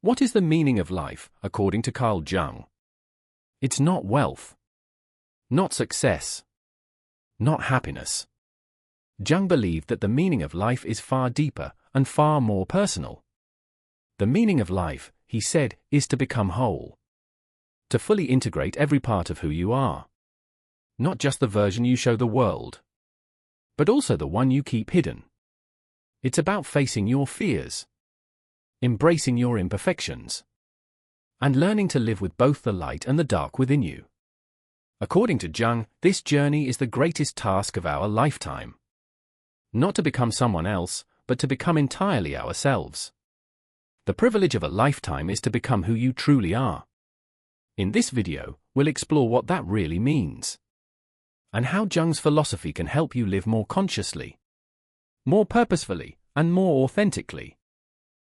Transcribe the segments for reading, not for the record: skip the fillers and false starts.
What is the meaning of life, according to Carl Jung? It's not wealth, not success, not happiness. Jung believed that the meaning of life is far deeper and far more personal. The meaning of life, he said, is to become whole. To fully integrate every part of who you are. Not just the version you show the world, but also the one you keep hidden. It's about facing your fears, embracing your imperfections, and learning to live with both the light and the dark within you. According to Jung, this journey is the greatest task of our lifetime. Not to become someone else, but to become entirely ourselves. The privilege of a lifetime is to become who you truly are. In this video, we'll explore what that really means, and how Jung's philosophy can help you live more consciously, more purposefully, and more authentically.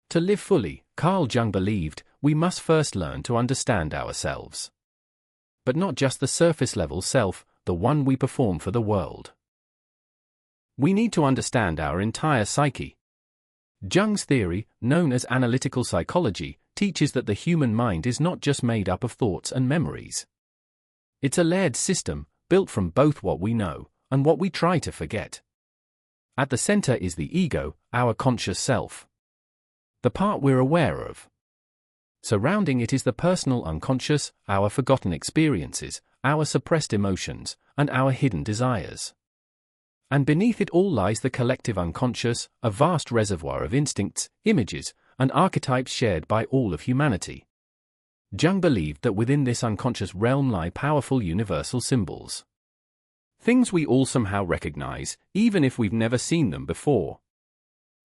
To live fully, Carl Jung believed, we must first learn to understand ourselves. But not just the surface-level self, the one we perform for the world. We need to understand our entire psyche. Jung's theory, known as analytical psychology, teaches that the human mind is not just made up of thoughts and memories. It's a layered system, built from both what we know and what we try to forget. At the center is the ego, our conscious self. The part we're aware of. Surrounding it is the personal unconscious, our forgotten experiences, our suppressed emotions, and our hidden desires. And beneath it all lies the collective unconscious, a vast reservoir of instincts, images, and archetypes shared by all of humanity. Jung believed that within this unconscious realm lie powerful universal symbols. Things we all somehow recognize, even if we've never seen them before.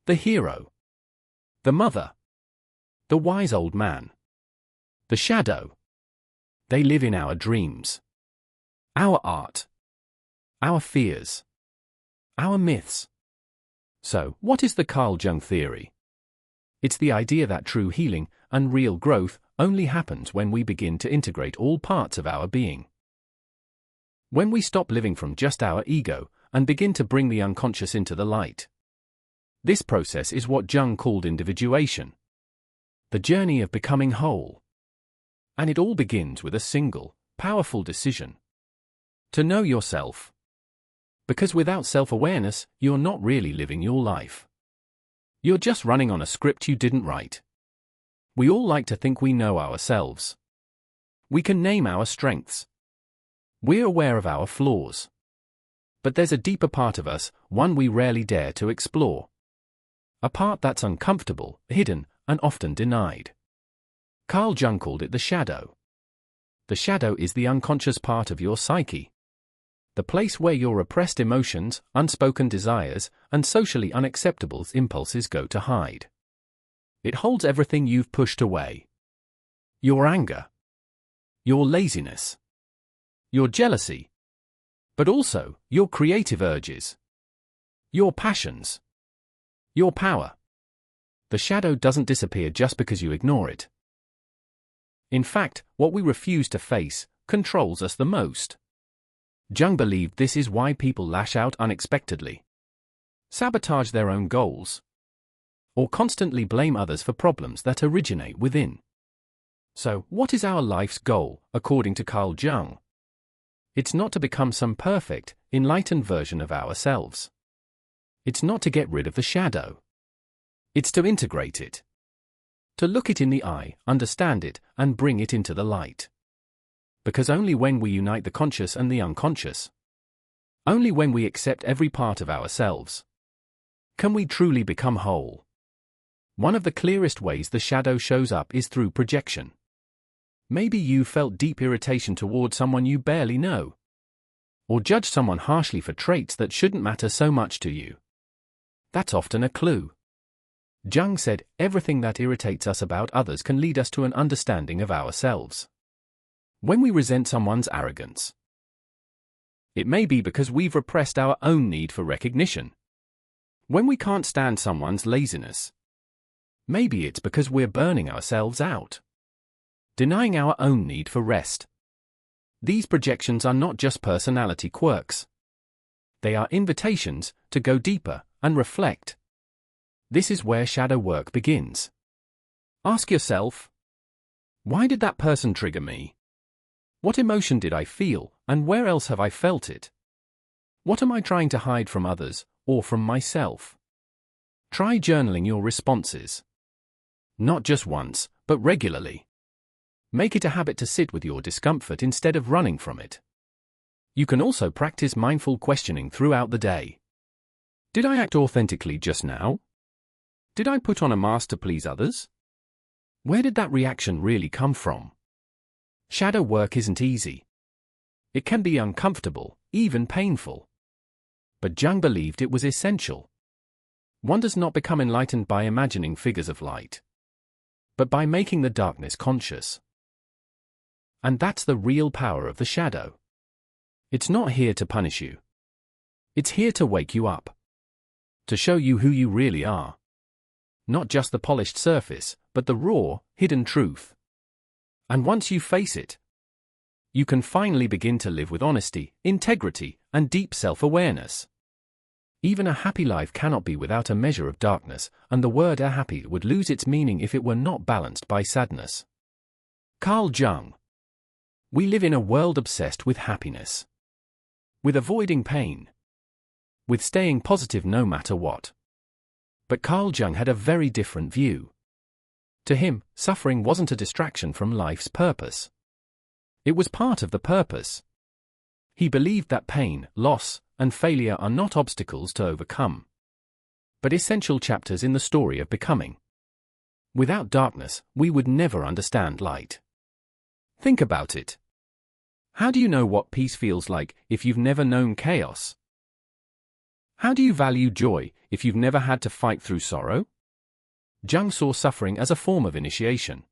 The hero. The mother. The wise old man. The shadow. They live in our dreams. Our art. Our fears. Our myths. So, what is the Carl Jung theory? It's the idea that true healing and real growth only happens when we begin to integrate all parts of our being. When we stop living from just our ego and begin to bring the unconscious into the light. This process is what Jung called individuation. The journey of becoming whole. And it all begins with a single, powerful decision. To know yourself. Because without self-awareness, you're not really living your life. You're just running on a script you didn't write. We all like to think we know ourselves. We can name our strengths. We're aware of our flaws. But there's a deeper part of us, one we rarely dare to explore. A part that's uncomfortable, hidden, and often denied. Carl Jung called it the shadow. The shadow is the unconscious part of your psyche. The place where your repressed emotions, unspoken desires, and socially unacceptable impulses go to hide. It holds everything you've pushed away. Your anger. Your laziness. Your jealousy. But also, your creative urges. Your passions. Your power. The shadow doesn't disappear just because you ignore it. In fact, what we refuse to face controls us the most. Jung believed this is why people lash out unexpectedly, sabotage their own goals, or constantly blame others for problems that originate within. So, what is our life's goal, according to Carl Jung? It's not to become some perfect, enlightened version of ourselves. It's not to get rid of the shadow. It's to integrate it. To look it in the eye, understand it, and bring it into the light. Because only when we unite the conscious and the unconscious, only when we accept every part of ourselves, can we truly become whole. One of the clearest ways the shadow shows up is through projection. Maybe you felt deep irritation toward someone you barely know, or judged someone harshly for traits that shouldn't matter so much to you. That's often a clue. Jung said, everything that irritates us about others can lead us to an understanding of ourselves. When we resent someone's arrogance, it may be because we've repressed our own need for recognition. When we can't stand someone's laziness, maybe it's because we're burning ourselves out, denying our own need for rest. These projections are not just personality quirks. They are invitations to go deeper and reflect. This is where shadow work begins. Ask yourself, why did that person trigger me? What emotion did I feel, and where else have I felt it? What am I trying to hide from others, or from myself? Try journaling your responses. Not just once, but regularly. Make it a habit to sit with your discomfort instead of running from it. You can also practice mindful questioning throughout the day. Did I act authentically just now? Did I put on a mask to please others? Where did that reaction really come from? Shadow work isn't easy. It can be uncomfortable, even painful. But Jung believed it was essential. One does not become enlightened by imagining figures of light, but by making the darkness conscious. And that's the real power of the shadow. It's not here to punish you. It's here to wake you up. To show you who you really are. Not just the polished surface, but the raw, hidden truth. And once you face it, you can finally begin to live with honesty, integrity, and deep self-awareness. Even a happy life cannot be without a measure of darkness, and the word happy would lose its meaning if it were not balanced by sadness. Carl Jung. We live in a world obsessed with happiness. With avoiding pain. With staying positive no matter what. But Carl Jung had a very different view. To him, suffering wasn't a distraction from life's purpose. It was part of the purpose. He believed that pain, loss, and failure are not obstacles to overcome, but essential chapters in the story of becoming. Without darkness, we would never understand light. Think about it. How do you know what peace feels like if you've never known chaos? How do you value joy if you've never had to fight through sorrow? Jung saw suffering as a form of initiation.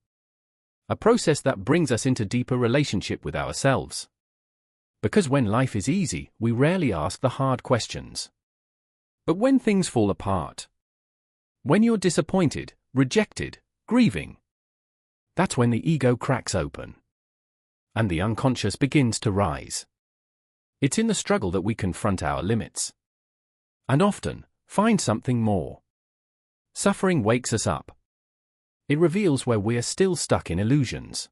A process that brings us into deeper relationship with ourselves. Because when life is easy, we rarely ask the hard questions. But when things fall apart, when you're disappointed, rejected, grieving, that's when the ego cracks open. And the unconscious begins to rise. It's in the struggle that we confront our limits. And often, find something more. Suffering wakes us up. It reveals where we're still stuck in illusions.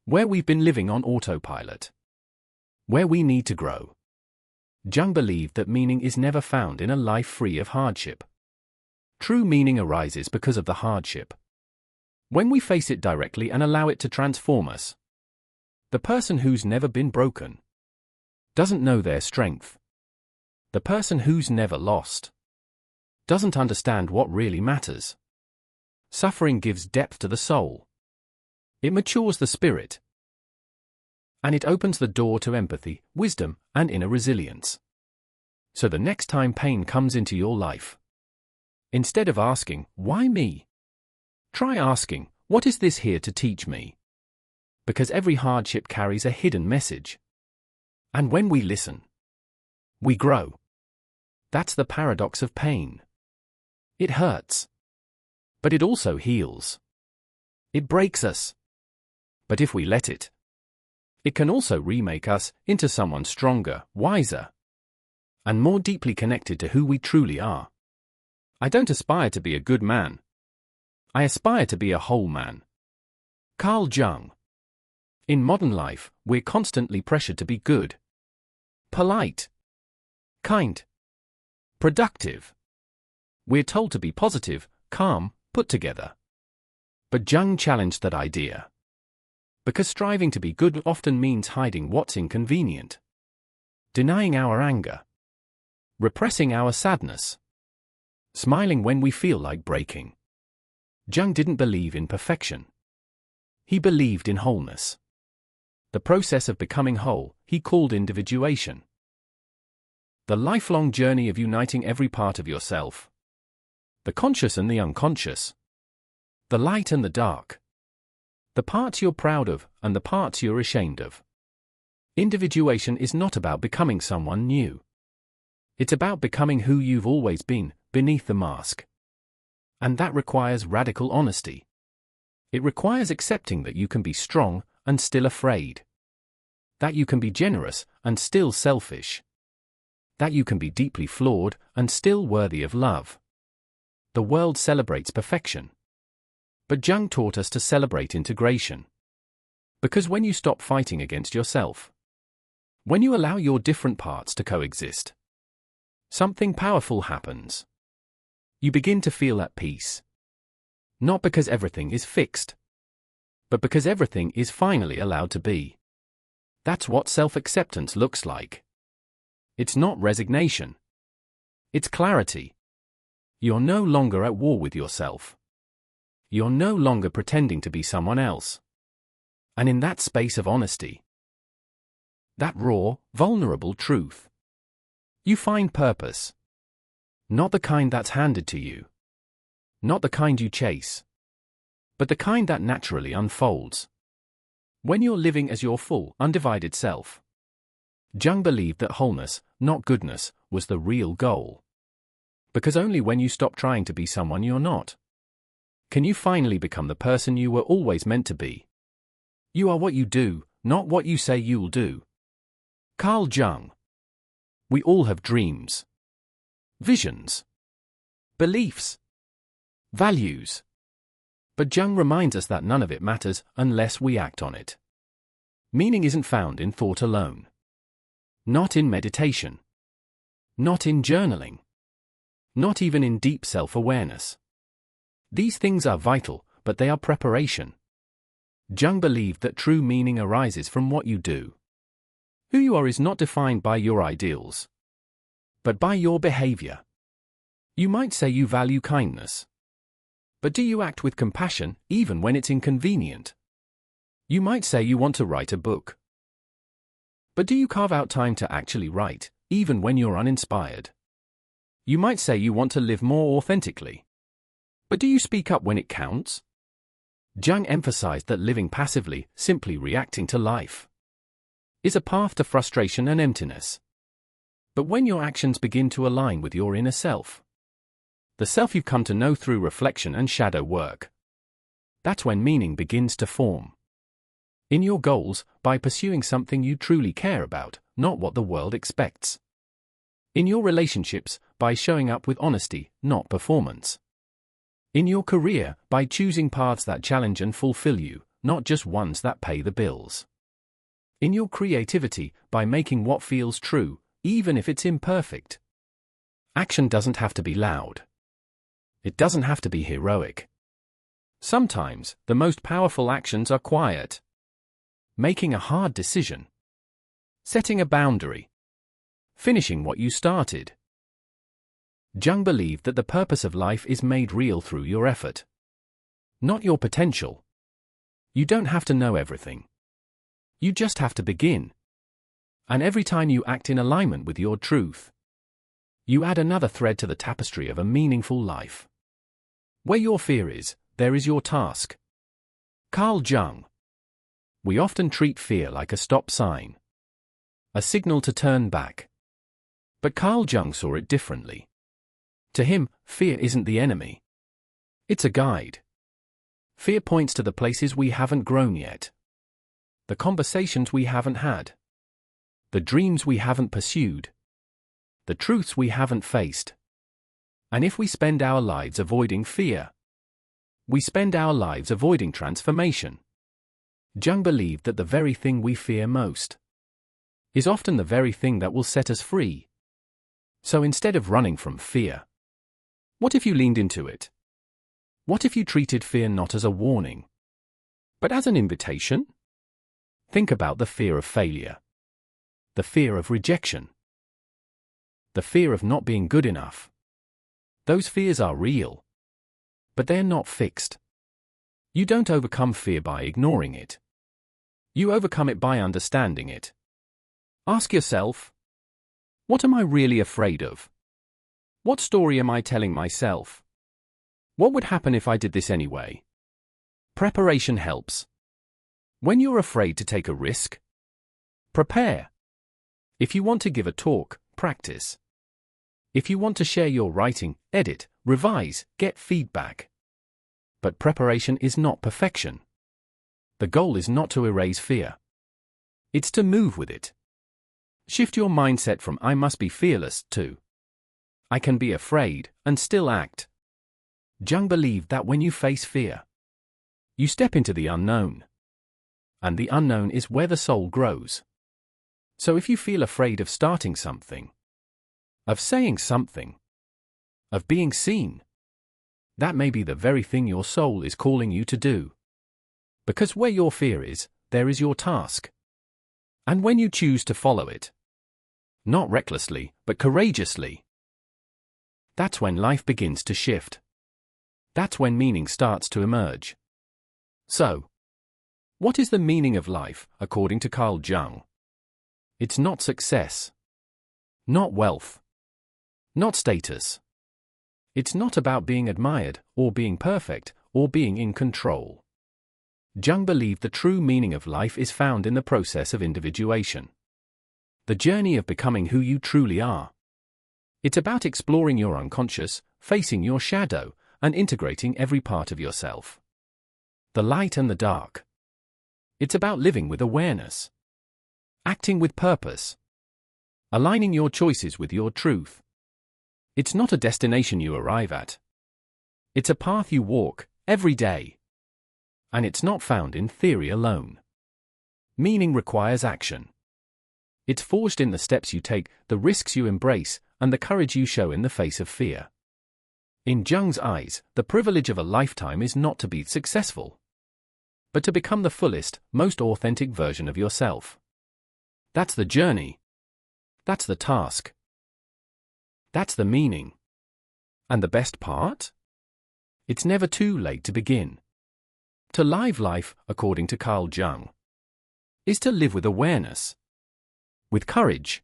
Where we've been living on autopilot. Where we need to grow. Jung believed that meaning is never found in a life free of hardship. True meaning arises because of the hardship. When we face it directly and allow it to transform us. The person who's never been broken doesn't know their strength. The person who's never lost doesn't understand what really matters. Suffering gives depth to the soul. It matures the spirit. And it opens the door to empathy, wisdom, and inner resilience. So the next time pain comes into your life, instead of asking, why me? Try asking, what is this here to teach me? Because every hardship carries a hidden message. And when we listen, we grow. That's the paradox of pain. It hurts. But it also heals. It breaks us. But if we let it, it can also remake us into someone stronger, wiser, and more deeply connected to who we truly are. I don't aspire to be a good man. I aspire to be a whole man. Carl Jung. In modern life, we're constantly pressured to be good, polite, kind, productive. We're told to be positive, calm, put together. But Jung challenged that idea. Because striving to be good often means hiding what's inconvenient. Denying our anger. Repressing our sadness. Smiling when we feel like breaking. Jung didn't believe in perfection. He believed in wholeness. The process of becoming whole, he called individuation. The lifelong journey of uniting every part of yourself. The conscious and the unconscious. The light and the dark. The parts you're proud of and the parts you're ashamed of. Individuation is not about becoming someone new. It's about becoming who you've always been, beneath the mask. And that requires radical honesty. It requires accepting that you can be strong and still afraid. That you can be generous and still selfish. That you can be deeply flawed and still worthy of love. The world celebrates perfection. But Jung taught us to celebrate integration. Because when you stop fighting against yourself, when you allow your different parts to coexist, something powerful happens. You begin to feel at peace. Not because everything is fixed, but because everything is finally allowed to be. That's what self-acceptance looks like. It's not resignation. It's clarity. You're no longer at war with yourself. You're no longer pretending to be someone else. And in that space of honesty, that raw, vulnerable truth, you find purpose. Not the kind that's handed to you. Not the kind you chase. But the kind that naturally unfolds. When you're living as your full, undivided self. Jung believed that wholeness, not goodness, was the real goal. Because only when you stop trying to be someone you're not, can you finally become the person you were always meant to be. You are what you do, not what you say you'll do. Carl Jung. We all have dreams, visions, beliefs, values. But Jung reminds us that none of it matters unless we act on it. Meaning isn't found in thought alone. Not in meditation. Not in journaling. Not even in deep self-awareness. These things are vital, but they are preparation. Jung believed that true meaning arises from what you do. Who you are is not defined by your ideals, but by your behavior. You might say you value kindness. But do you act with compassion, even when it's inconvenient? You might say you want to write a book. But do you carve out time to actually write, even when you're uninspired? You might say you want to live more authentically. But do you speak up when it counts? Jung emphasized that living passively, simply reacting to life, is a path to frustration and emptiness. But when your actions begin to align with your inner self, the self you've come to know through reflection and shadow work, that's when meaning begins to form. In your goals, by pursuing something you truly care about, not what the world expects. In your relationships, by showing up with honesty, not performance. In your career, by choosing paths that challenge and fulfill you, not just ones that pay the bills. In your creativity, by making what feels true, even if it's imperfect. Action doesn't have to be loud. It doesn't have to be heroic. Sometimes, the most powerful actions are quiet. Making a hard decision. Setting a boundary. Finishing what you started. Jung believed that the purpose of life is made real through your effort, not your potential. You don't have to know everything. You just have to begin. And every time you act in alignment with your truth, you add another thread to the tapestry of a meaningful life. Where your fear is, there is your task. Carl Jung. We often treat fear like a stop sign, a signal to turn back. But Carl Jung saw it differently. To him, fear isn't the enemy. It's a guide. Fear points to the places we haven't grown yet, the conversations we haven't had, the dreams we haven't pursued, the truths we haven't faced. And if we spend our lives avoiding fear, we spend our lives avoiding transformation. Jung believed that the very thing we fear most is often the very thing that will set us free. So instead of running from fear, what if you leaned into it? What if you treated fear not as a warning, but as an invitation? Think about the fear of failure, the fear of rejection, the fear of not being good enough. Those fears are real, but they're not fixed. You don't overcome fear by ignoring it. You overcome it by understanding it. Ask yourself, what am I really afraid of? What story am I telling myself? What would happen if I did this anyway? Preparation helps. When you're afraid to take a risk, prepare. If you want to give a talk, practice. If you want to share your writing, edit, revise, get feedback. But preparation is not perfection. The goal is not to erase fear. It's to move with it. Shift your mindset from I must be fearless to I can be afraid and still act. Jung believed that when you face fear, You step into the unknown. And the unknown is where the soul grows. So if you feel afraid of starting something, of saying something, of being seen, that may be the very thing your soul is calling you to do. Because where your fear is, there is your task. And when you choose to follow it, not recklessly, but courageously, that's when life begins to shift. That's when meaning starts to emerge. So, what is the meaning of life, according to Carl Jung? It's not success, not wealth, not status. It's not about being admired, or being perfect, or being in control. Jung believed the true meaning of life is found in the process of individuation. The journey of becoming who you truly are. It's about exploring your unconscious, facing your shadow, and integrating every part of yourself. The light and the dark. It's about living with awareness. Acting with purpose. Aligning your choices with your truth. It's not a destination you arrive at. It's a path you walk, every day. And it's not found in theory alone. Meaning requires action. It's forged in the steps you take, the risks you embrace, and the courage you show in the face of fear. In Jung's eyes, the privilege of a lifetime is not to be successful, but to become the fullest, most authentic version of yourself. That's the journey. That's the task. That's the meaning. And the best part? It's never too late to begin. To live life, according to Carl Jung, is to live with awareness, with courage,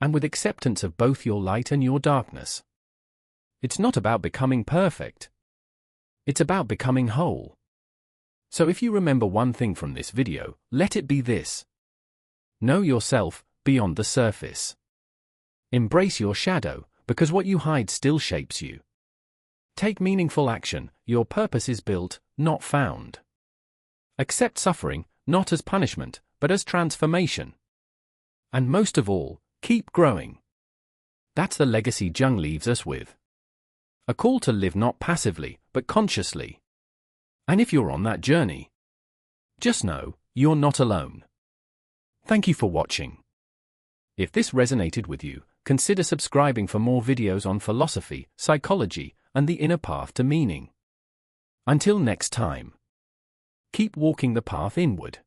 and with acceptance of both your light and your darkness. It's not about becoming perfect. It's about becoming whole. So if you remember one thing from this video, let it be this. Know yourself beyond the surface. Embrace your shadow, because what you hide still shapes you. Take meaningful action, your purpose is built, not found. Accept suffering, not as punishment, but as transformation. And most of all, keep growing. That's the legacy Jung leaves us with. A call to live not passively, but consciously. And if you're on that journey, just know, you're not alone. Thank you for watching. If this resonated with you, consider subscribing for more videos on philosophy, psychology, and the inner path to meaning. Until next time, keep walking the path inward.